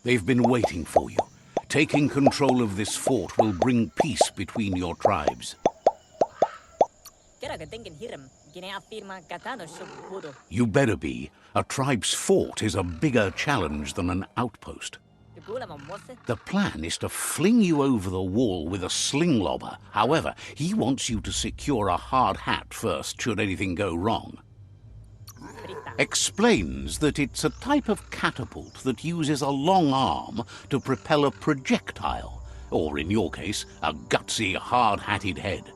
They've been waiting for you. Taking control of this fort will bring peace between your tribes. You better be. A tribe's fort is a bigger challenge than an outpost. The plan is to fling you over the wall with a sling lobber. However, he wants you to secure a hard hat first, should anything go wrong. Explains that it's a type of catapult that uses a long arm to propel a projectile, or in your case, a gutsy, hard-hatted head.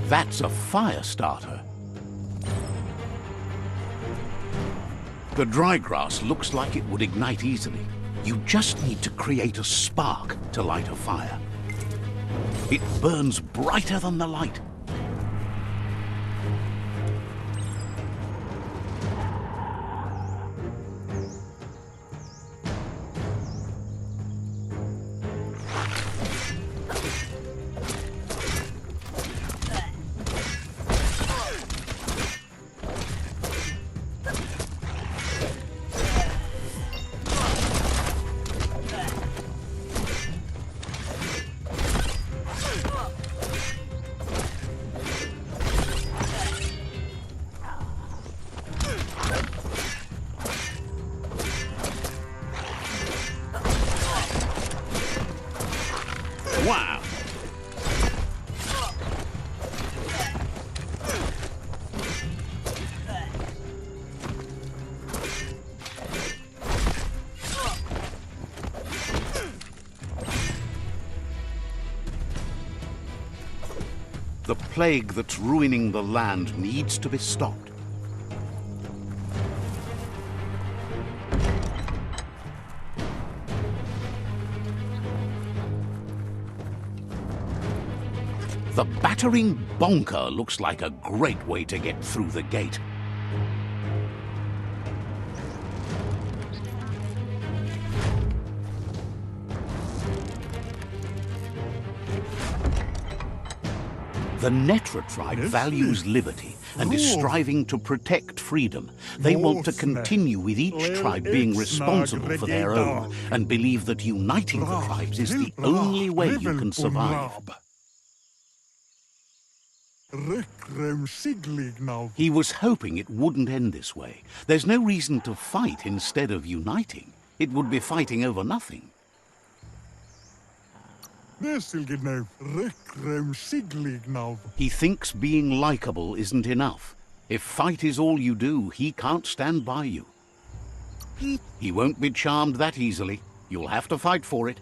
That's a fire starter. The dry grass looks like it would ignite easily. You just need to create a spark to light a fire. It burns brighter than the light. Wow! The plague that's ruining the land needs to be stopped. The battering bonker looks like a great way to get through the gate. The Netra tribe values liberty and is striving to protect freedom. They want to continue with each tribe being responsible for their own and believe that uniting the tribes is the only way you can survive. He was hoping it wouldn't end this way. There's no reason to fight instead of uniting. It would be fighting over nothing. He thinks being likable isn't enough. If fight is all you do, he can't stand by you. He won't be charmed that easily. You'll have to fight for it.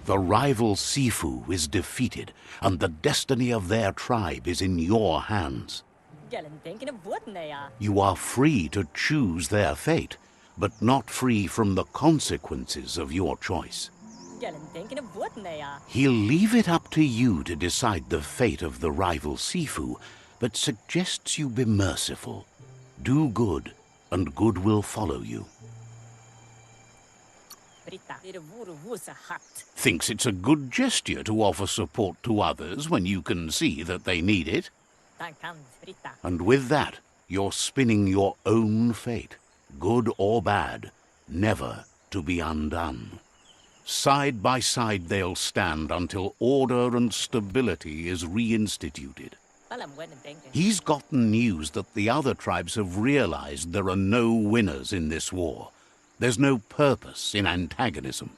The rival Sifu is defeated, and the destiny of their tribe is in your hands. You are free to choose their fate, but not free from the consequences of your choice. He'll leave it up to you to decide the fate of the rival Sifu, but suggests you be merciful. Do good, and good will follow you. Thinks it's a good gesture to offer support to others when you can see that they need it. And with that, you're spinning your own fate, good or bad, never to be undone. Side by side they'll stand until order and stability is reinstituted. He's gotten news that the other tribes have realized there are no winners in this war. There's no purpose in antagonism.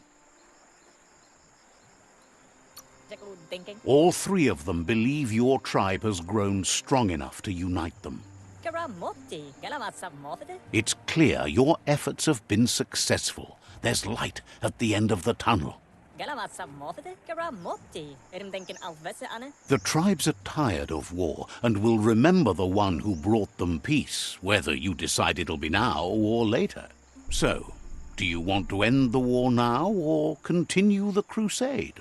All three of them believe your tribe has grown strong enough to unite them. It's clear your efforts have been successful. There's light at the end of the tunnel. The tribes are tired of war and will remember the one who brought them peace, whether you decide it'll be now or later. So, do you want to end the war now or continue the crusade?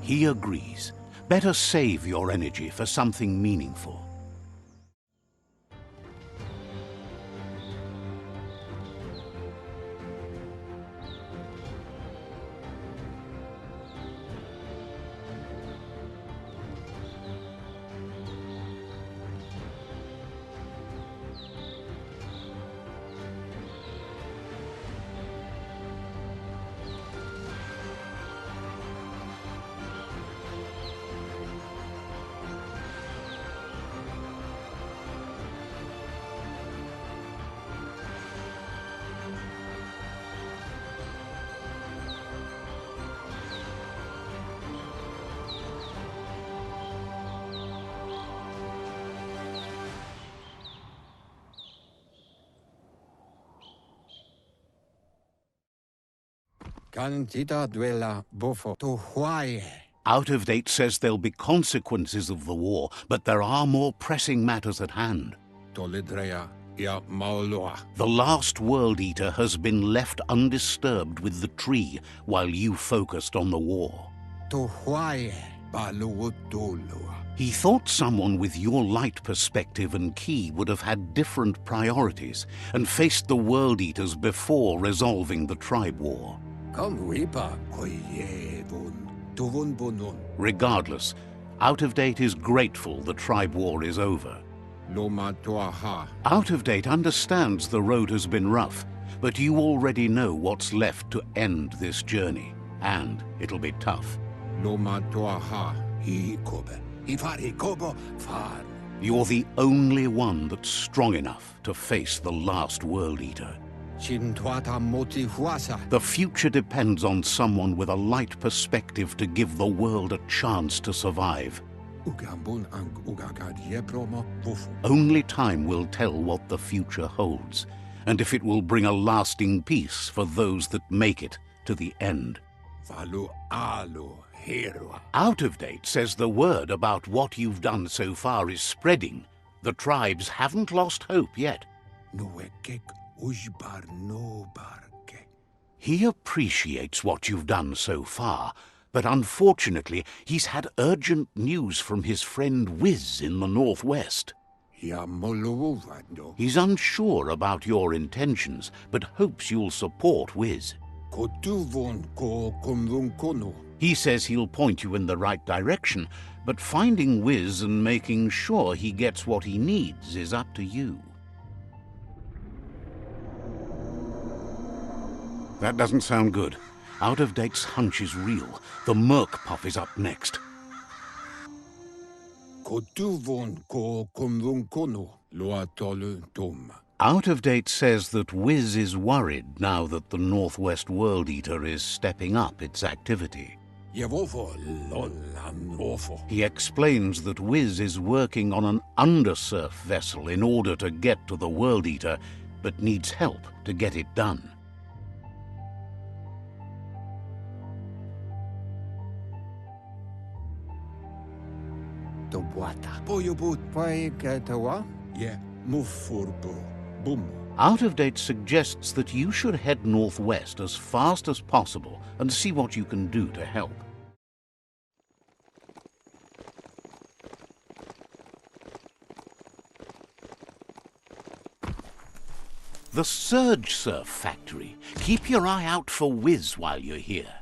He agrees. Better save your energy for something meaningful. Out of Date says there'll be consequences of the war, but there are more pressing matters at hand. The last World Eater has been left undisturbed with the tree while you focused on the war. He thought someone with your light perspective and key would have had different priorities and faced the World Eaters before resolving the tribe war. Regardless, Out of Date is grateful the tribe war is over. Out of Date understands the road has been rough, but you already know what's left to end this journey, and it'll be tough. You're the only one that's strong enough to face the last World Eater. The future depends on someone with a light perspective to give the world a chance to survive. Only time will tell what the future holds, and if it will bring a lasting peace for those that make it to the end. Out of Date says the word about what you've done so far is spreading. The tribes haven't lost hope yet. He appreciates what you've done so far, but unfortunately he's had urgent news from his friend Wiz in the northwest. He's unsure about your intentions, but hopes you'll support Wiz. He says he'll point you in the right direction, but finding Wiz and making sure he gets what he needs is up to you. That doesn't sound good. Out of Date's hunch is real. The Merc Puff is up next. Out of Date says that Wiz is worried now that the Northwest World Eater is stepping up its activity. He explains that Wiz is working on an undersurf vessel in order to get to the World Eater, but needs help to get it done. Yeah, move forbo. Boom. Out-of-date suggests that you should head northwest as fast as possible and see what you can do to help. The Surge Surf Factory. Keep your eye out for Wiz while you're here.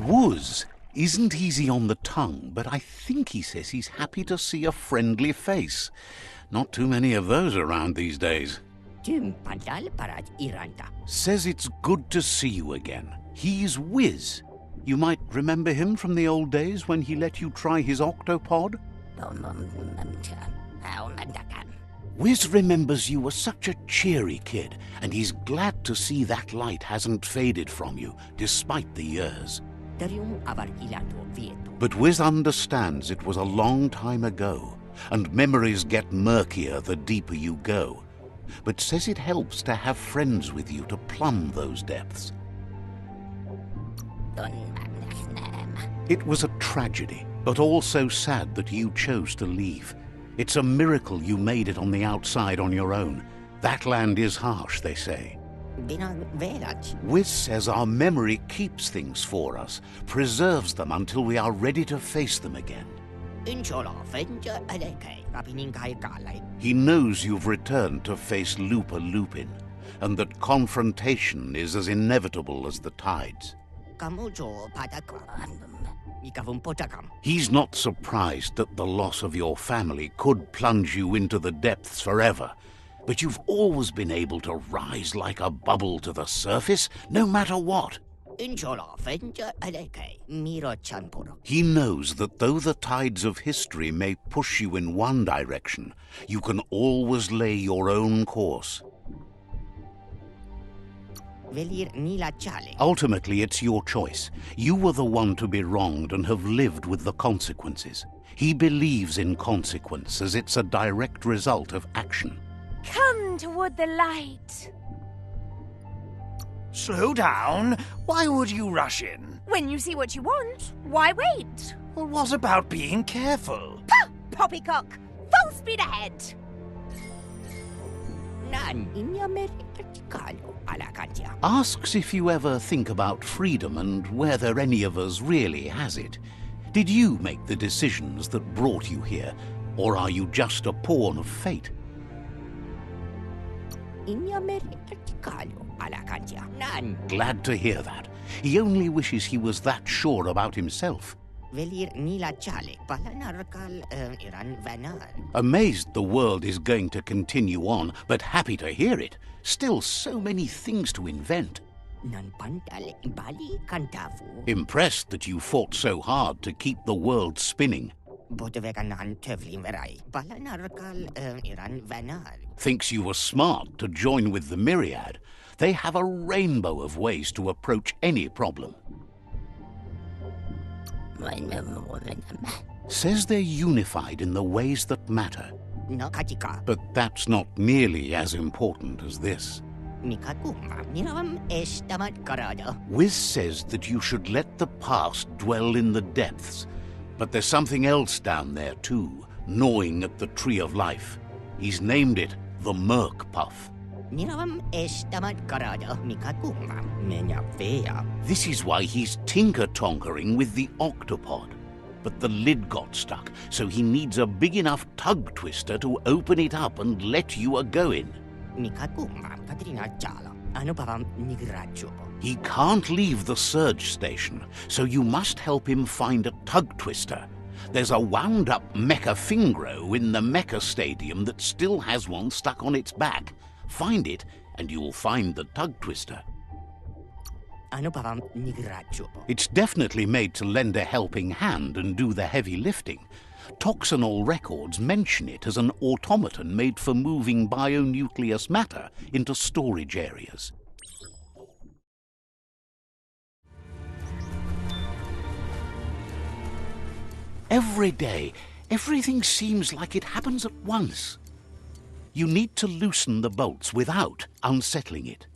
Wuz isn't easy on the tongue, but I think he says he's happy to see a friendly face. Not too many of those around these days. Says it's good to see you again. He's Wiz. You might remember him from the old days when he let you try his octopod? Wiz remembers you were such a cheery kid, and he's glad to see that light hasn't faded from you, despite the years. But Wiz understands it was a long time ago, and memories get murkier the deeper you go, but says it helps to have friends with you to plumb those depths. It was a tragedy, but also sad that you chose to leave. It's a miracle you made it on the outside on your own. That land is harsh, they say. Wiz says our memory keeps things for us, preserves them until we are ready to face them again. He knows you've returned to face Lupa Lupin, and that confrontation is as inevitable as the tides. He's not surprised that the loss of your family could plunge you into the depths forever, but you've always been able to rise like a bubble to the surface, no matter what. He knows that though the tides of history may push you in one direction, you can always lay your own course. Ultimately, it's your choice. You were the one to be wronged and have lived with the consequences. He believes in consequence as it's a direct result of action. Come toward the light. Slow down. Why would you rush in? When you see what you want, why wait? Well, what about being careful? Pah! Poppycock! Full speed ahead! Asks if you ever think about freedom and whether any of us really has it. Did you make the decisions that brought you here, or are you just a pawn of fate? Glad to hear that. He only wishes he was that sure about himself. Amazed the world is going to continue on, but happy to hear it. Still so many things to invent. Impressed that you fought so hard to keep the world spinning. Thinks you were smart to join with the Myriad. They have a rainbow of ways to approach any problem. Says they're unified in the ways that matter. But that's not nearly as important as this. Wiz says that you should let the past dwell in the depths, but there's something else down there too, gnawing at the tree of life. He's named it the Merc Puff. This is why he's tinker-tonkering with the octopod. But the lid got stuck, so he needs a big enough tug twister to open it up and let you a-going. He can't leave the surge station, so you must help him find a tug twister. There's a wound-up mecha fingro in the mecha stadium that still has one stuck on its back. Find it, and you'll find the tug twister. It's definitely made to lend a helping hand and do the heavy lifting, Toxanol records mention it as an automaton made for moving bionucleus matter into storage areas. Every day, everything seems like it happens at once. You need to loosen the bolts without unsettling it.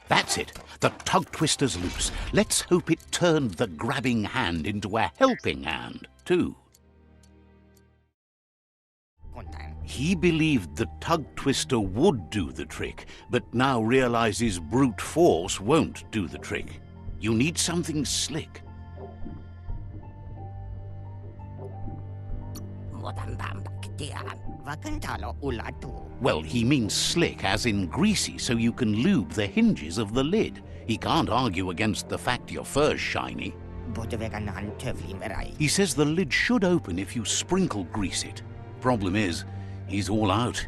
That's it. The tug twister's loose. Let's hope it turned the grabbing hand into a helping hand, too. He believed the tug twister would do the trick, but now realizes brute force won't do the trick. You need something slick. Well, he means slick as in greasy, so you can lube the hinges of the lid. He can't argue against the fact your fur's shiny. He says the lid should open if you sprinkle grease it. Problem is, he's all out.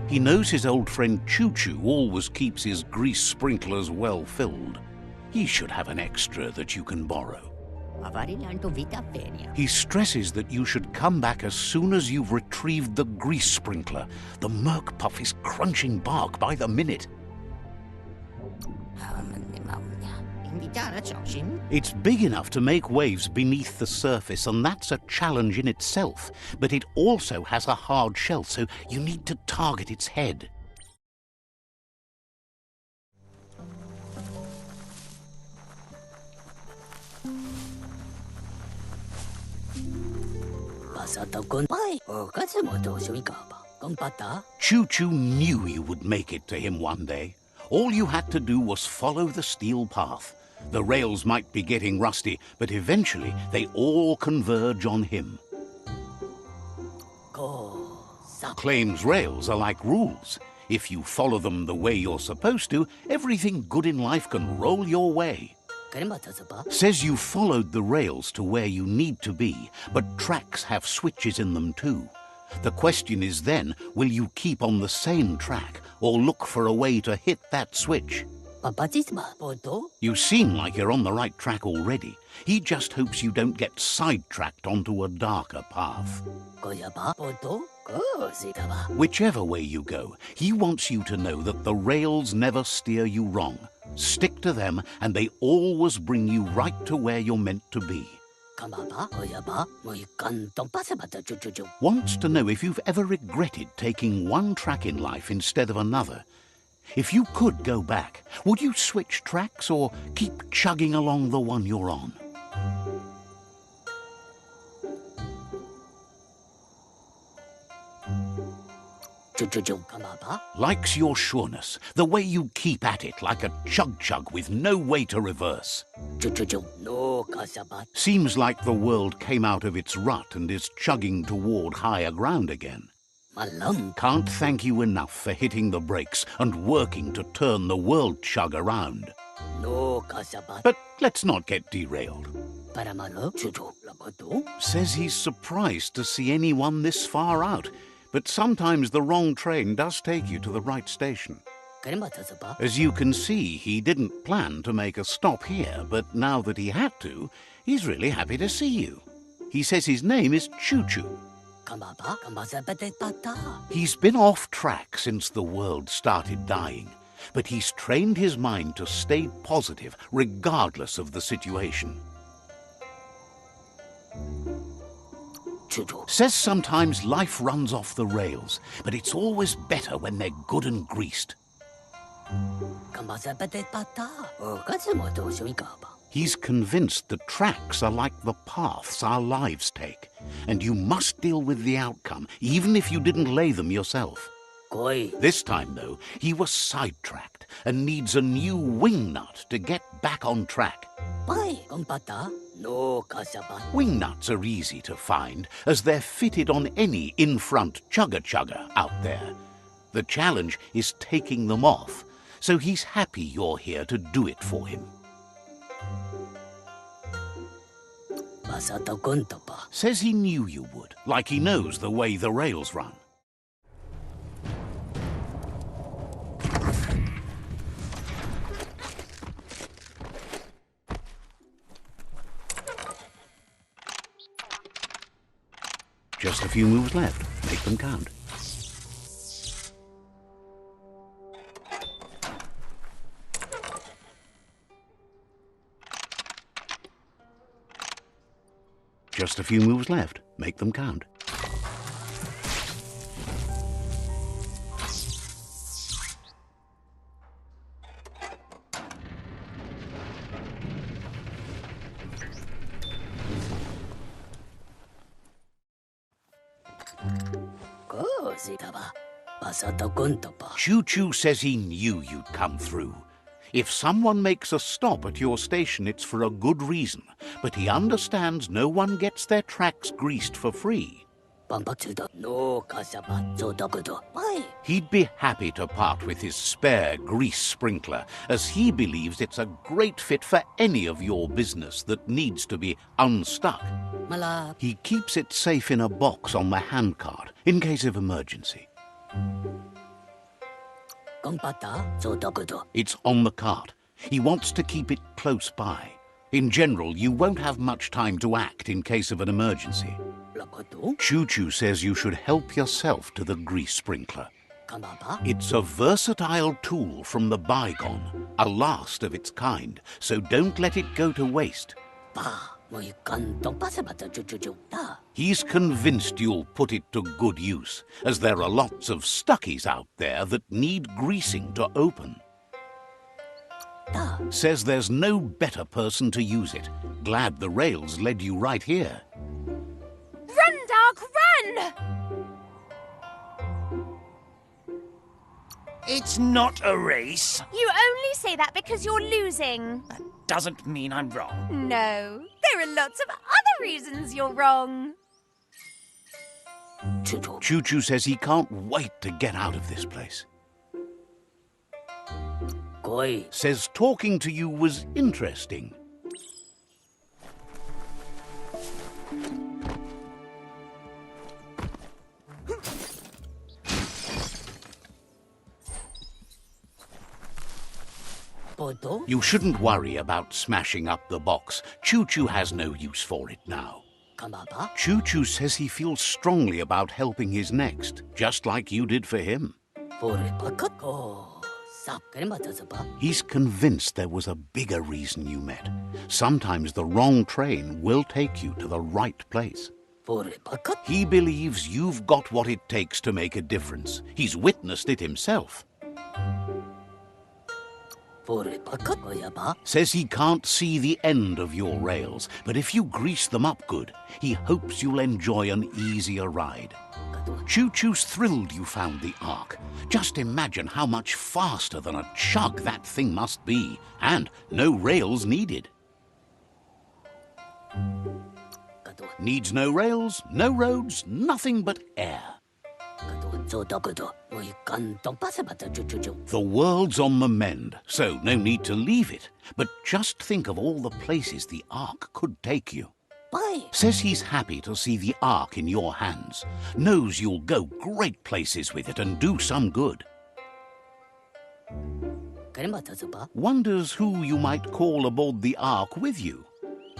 He knows his old friend Choo-Choo always keeps his grease sprinklers well filled. He should have an extra that you can borrow. He stresses that you should come back as soon as you've retrieved the grease sprinkler. The Merc Puff is crunching bark by the minute. It's big enough to make waves beneath the surface, and that's a challenge in itself. But it also has a hard shell, so you need to target its head. Choo-Choo knew you would make it to him one day. All you had to do was follow the steel path. The rails might be getting rusty, but eventually they all converge on him. Claims rails are like rules. If you follow them the way you're supposed to, everything good in life can roll your way. Says you followed the rails to where you need to be, but tracks have switches in them too. The question is then, will you keep on the same track or look for a way to hit that switch? You seem like you're on the right track already. He just hopes you don't get sidetracked onto a darker path. Whichever way you go, he wants you to know that the rails never steer you wrong. Stick to them, and they always bring you right to where you're meant to be. Wants to know if you've ever regretted taking one track in life instead of another. If you could go back, would you switch tracks or keep chugging along the one you're on? Likes your sureness, the way you keep at it like a chug-chug with no way to reverse. Seems like the world came out of its rut and is chugging toward higher ground again. Can't thank you enough for hitting the brakes and working to turn the world chug around. But let's not get derailed. Says he's surprised to see anyone this far out, but sometimes the wrong train does take you to the right station. As you can see, he didn't plan to make a stop here, but now that he had to, he's really happy to see you. He says his name is Choo-Choo. He's been off track since the world started dying, but he's trained his mind to stay positive regardless of the situation. Says sometimes life runs off the rails, but it's always better when they're good and greased. He's convinced the tracks are like the paths our lives take, and you must deal with the outcome, even if you didn't lay them yourself. This time, though, he was sidetracked and needs a new wing nut to get back on track. Wing nuts are easy to find, as they're fitted on any in-front chugger-chugger out there. The challenge is taking them off, so he's happy you're here to do it for him. Says he knew you would, like he knows the way the rails run. Just a few moves left. Make them count. Just a few moves left. Make them count. Choo-Choo says he knew you'd come through. If someone makes a stop at your station, it's for a good reason, but he understands no one gets their tracks greased for free. He'd be happy to part with his spare grease sprinkler, as he believes it's a great fit for any of your business that needs to be unstuck. He keeps it safe in a box on the handcart, in case of emergency. It's on the cart. He wants to keep it close by. In general, you won't have much time to act in case of an emergency. Choo-Choo says you should help yourself to the grease sprinkler. It's a versatile tool from the bygone, a last of its kind, so don't let it go to waste. He's convinced you'll put it to good use, as there are lots of stuckies out there that need greasing to open. Says there's no better person to use it. Glad the rails led you right here. Run, Dark, run! It's not a race. You only say that because you're losing. That doesn't mean I'm wrong. No, there are lots of other reasons you're wrong. Choo-Choo says he can't wait to get out of this place. Says talking to you was interesting. You shouldn't worry about smashing up the box. Choo-Choo has no use for it now. Choo-Choo says he feels strongly about helping his next, just like you did for him. He's convinced there was a bigger reason you met. Sometimes the wrong train will take you to the right place. He believes you've got what it takes to make a difference. He's witnessed it himself. Says he can't see the end of your rails, but if you grease them up good, he hopes you'll enjoy an easier ride. Choo-Choo's thrilled you found the Ark. Just imagine how much faster than a chug that thing must be, and no rails needed. Needs no rails, no roads, nothing but air. The world's on the mend, so no need to leave it. But just think of all the places the Ark could take you. Says he's happy to see the Ark in your hands. Knows you'll go great places with it and do some good. Wonders who you might call aboard the Ark with you.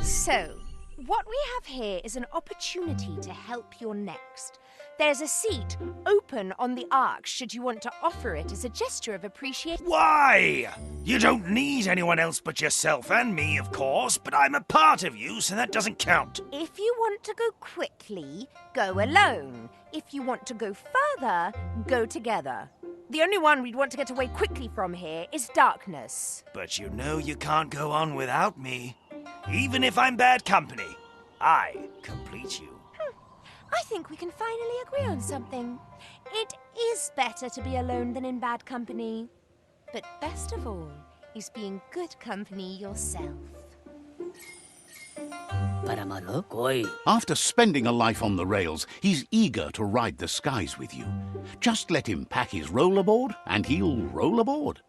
So, what we have here is an opportunity to help your next. There's a seat open on the Ark should you want to offer it as a gesture of appreciation. Why? You don't need anyone else but yourself and me, of course, but I'm a part of you, so that doesn't count. If you want to go quickly, go alone. If you want to go further, go together. The only one we'd want to get away quickly from here is darkness. But you know you can't go on without me. Even if I'm bad company, I complete you. I think we can finally agree on something. It is better to be alone than in bad company. But best of all is being good company yourself. After spending a life on the rails, he's eager to ride the skies with you. Just let him pack his rollerboard and he'll roll aboard.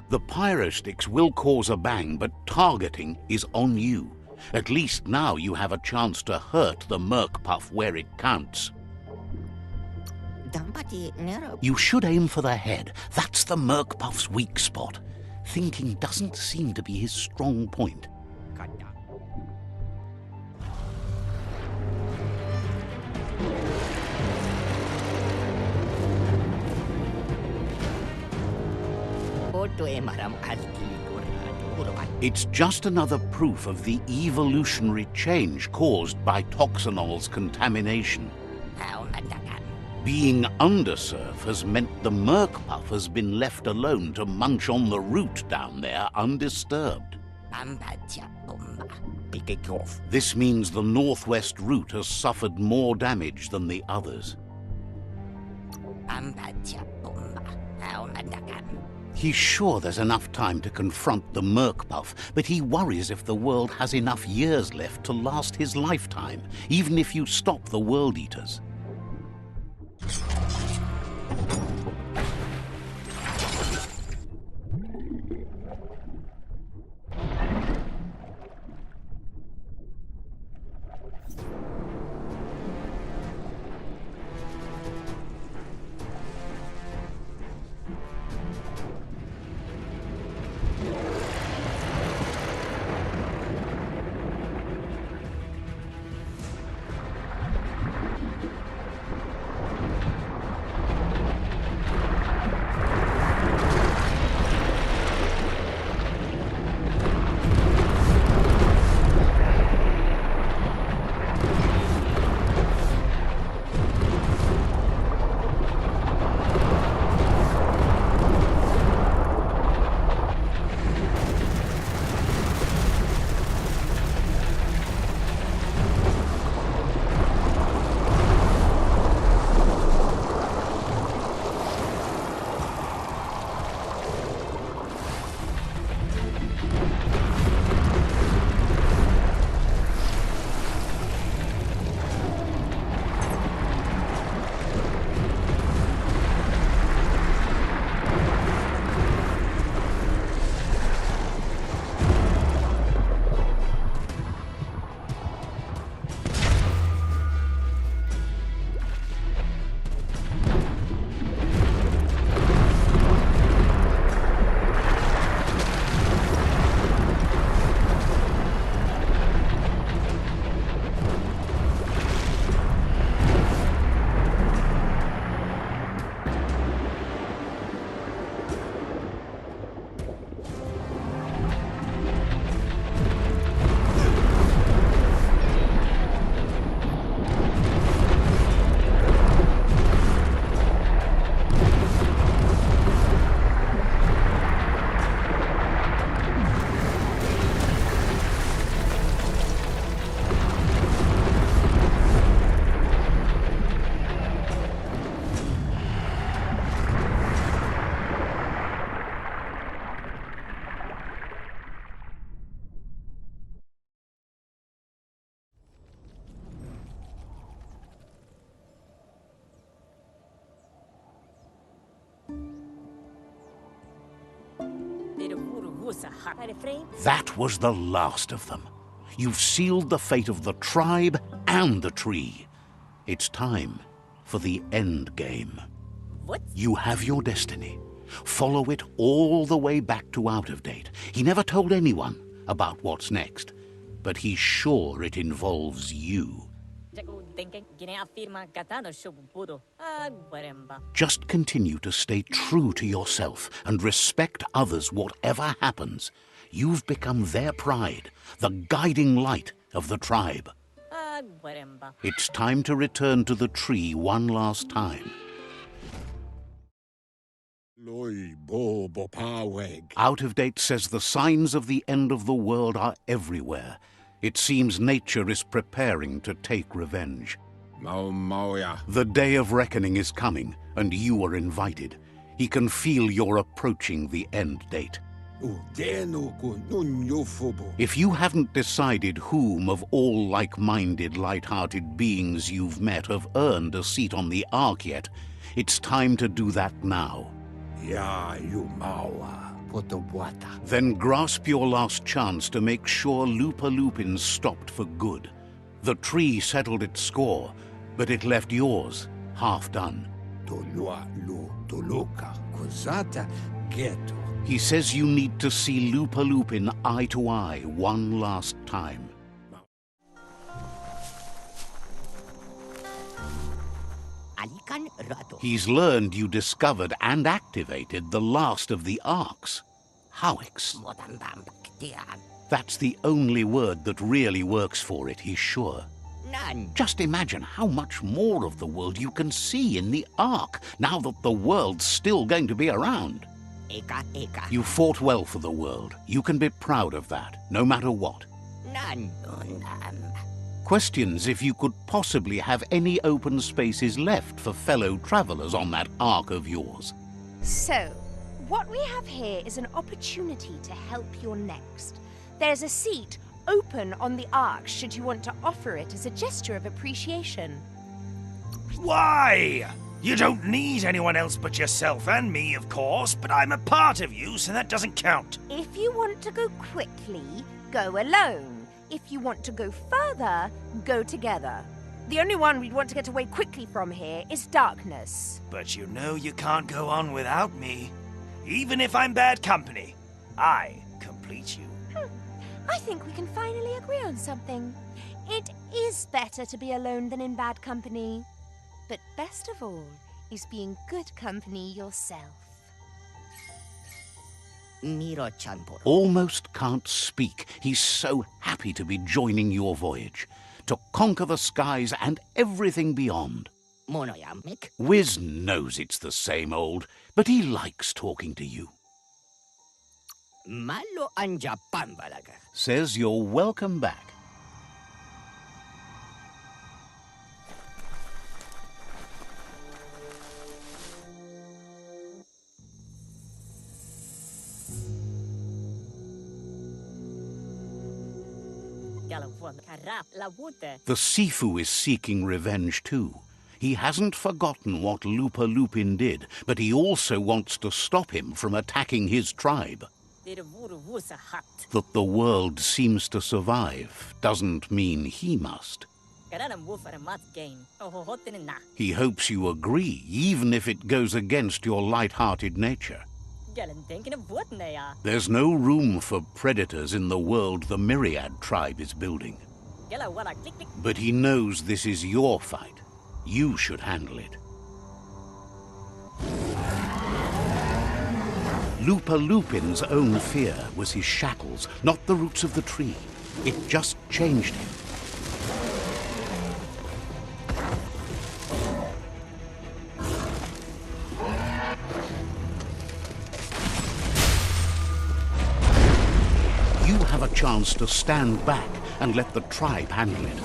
The pyro sticks will cause a bang, but targeting is on you. At least now you have a chance to hurt the Merkpuff where it counts. You should aim for the head. That's the Merkpuff's weak spot. Thinking doesn't seem to be his strong point. It's just another proof of the evolutionary change caused by Toxanol's contamination. Being undersurf has meant the Merkpuff has been left alone to munch on the root down there undisturbed. This means the northwest route has suffered more damage than the others. He's sure there's enough time to confront the Merkpuff, but he worries if the world has enough years left to last his lifetime, even if you stop the World Eaters. That was the last of them. You've sealed the fate of the tribe and the tree. It's time for the end game. What? You have your destiny. Follow it all the way back to Out of Date. He never told anyone about what's next, but he's sure it involves you. Just continue to stay true to yourself and respect others whatever happens. You've become their pride, the guiding light of the tribe. It's time to return to the tree one last time. Out of Date says the signs of the end of the world are everywhere. It seems nature is preparing to take revenge. The day of reckoning is coming, and you are invited. He can feel you're approaching the end date. If you haven't decided whom of all like-minded, light-hearted beings you've met have earned a seat on the Ark yet, it's time to do that now. potobuata. Then grasp your last chance to make sure Lupin stopped for good. The tree settled its score, but it left yours half done. Tolua lu toluka kozata ghetto. He says you need to see Lupin eye to eye one last time. He's learned you discovered and activated the last of the arcs. Howix. That's the only word that really works for it, he's sure. Just imagine how much more of the world you can see in the arc, now that the world's still going to be around. You fought well for the world. You can be proud of that, no matter what. Questions if you could possibly have any open spaces left for fellow travelers on that arc of yours. So, what we have here is an opportunity to help your next. There's a seat open on the arc should you want to offer it as a gesture of appreciation. Why? You don't need anyone else but yourself and me, of course, but I'm a part of you, so that doesn't count. If you want to go quickly, go alone. If you want to go further, go together. The only one we'd want to get away quickly from here is darkness. But you know you can't go on without me. Even if I'm bad company, I complete you. I think we can finally agree on something. It is better to be alone than in bad company. But best of all is being good company yourself. Almost can't speak. He's so happy to be joining your voyage, to conquer the skies and everything beyond. Wiz knows it's the same old, but he likes talking to you. Says you're welcome back. The Sifu is seeking revenge too. He hasn't forgotten what Lupin did, but he also wants to stop him from attacking his tribe. That the world seems to survive doesn't mean he must. He hopes you agree, even if it goes against your light-hearted nature. There's no room for predators in the world the Myriad tribe is building. But he knows this is your fight. You should handle it. Lupin's own fear was his shackles, not the roots of the tree. It just changed him. You have a chance to stand back and let the tribe handle it.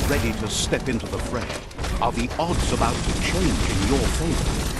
Ready to step into the fray. Are the odds about to change in your favor?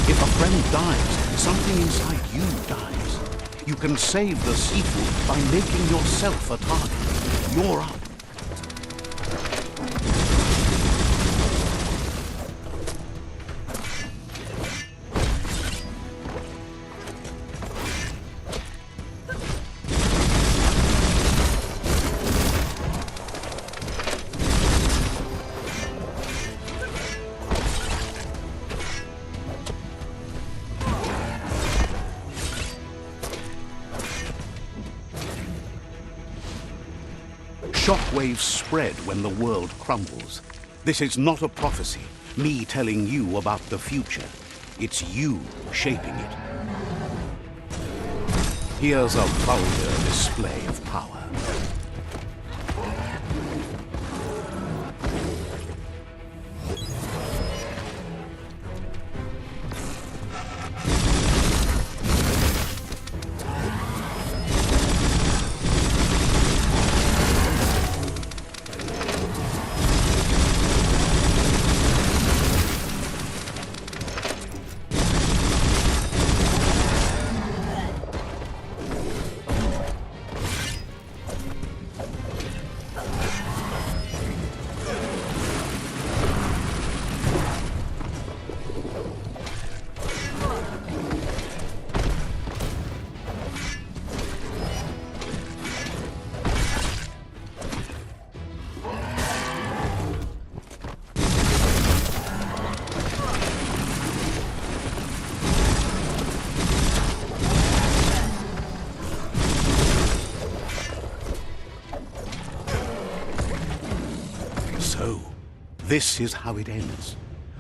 If a friend dies, something inside you dies. You can save the seafood by making yourself a target. You're up. Shockwaves spread when the world crumbles. This is not a prophecy, me telling you about the future. It's you shaping it. Here's a vulgar display of power. So, this is how it ends.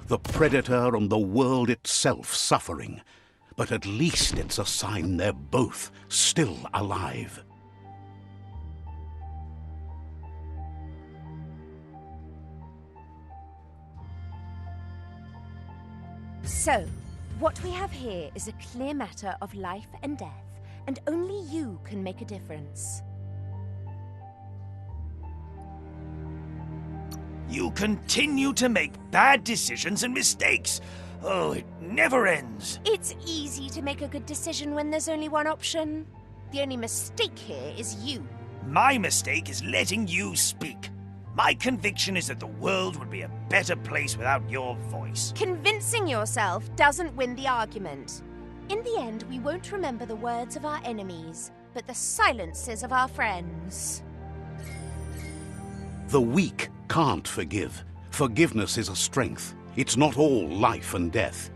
The Predator and the world itself suffering. But at least it's a sign they're both still alive. So, what we have here is a clear matter of life and death, and only you can make a difference. You continue to make bad decisions and mistakes. Oh, it never ends. It's easy to make a good decision when there's only one option. The only mistake here is you. My mistake is letting you speak. My conviction is that the world would be a better place without your voice. Convincing yourself doesn't win the argument. In the end, we won't remember the words of our enemies, but the silences of our friends. The weak can't forgive. Forgiveness is a strength. It's not all life and death.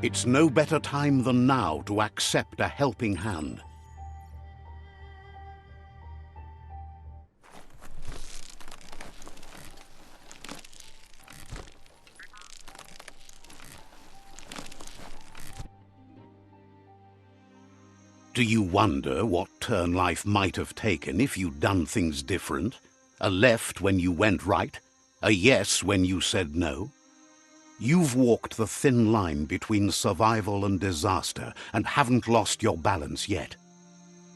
It's no better time than now to accept a helping hand. Do you wonder what turn life might have taken if you'd done things different? A left when you went right? A yes when you said no? You've walked the thin line between survival and disaster and haven't lost your balance yet.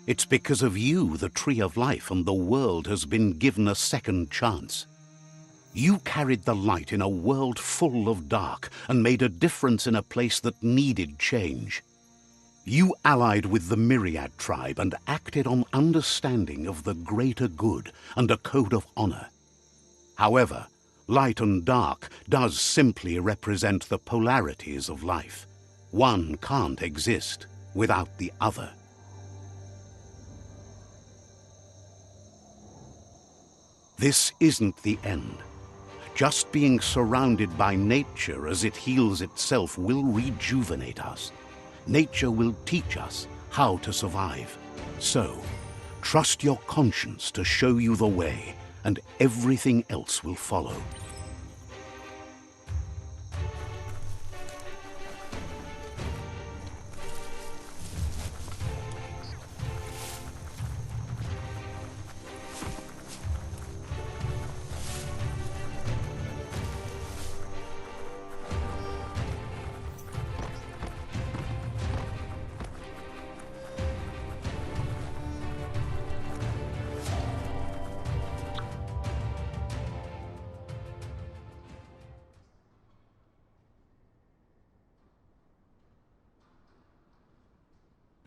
It's because of you the Tree of Life and the world has been given a second chance. You carried the light in a world full of dark and made a difference in a place that needed change. You allied with the Myriad tribe and acted on understanding of the greater good and a code of honor. However, light and dark does simply represent the polarities of life. One can't exist without the other. This isn't the end. Just being surrounded by nature as it heals itself will rejuvenate us. Nature will teach us how to survive. So, trust your conscience to show you the way, and everything else will follow.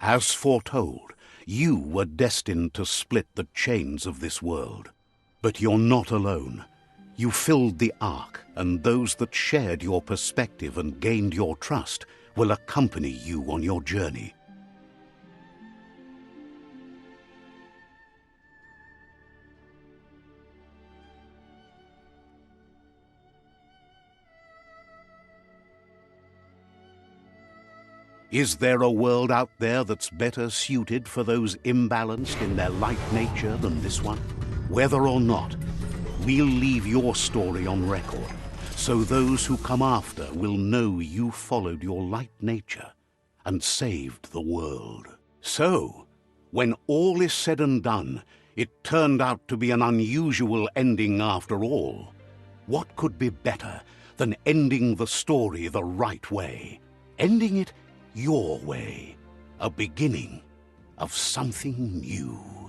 As foretold, you were destined to split the chains of this world. But you're not alone. You filled the Ark, and those that shared your perspective and gained your trust will accompany you on your journey. Is there a world out there that's better suited for those imbalanced in their light nature than this one? Whether or not, we'll leave your story on record, so those who come after will know you followed your light nature and saved the world. So, when all is said and done, it turned out to be an unusual ending after all. What could be better than ending the story the right way? Ending it your way. A beginning of something new.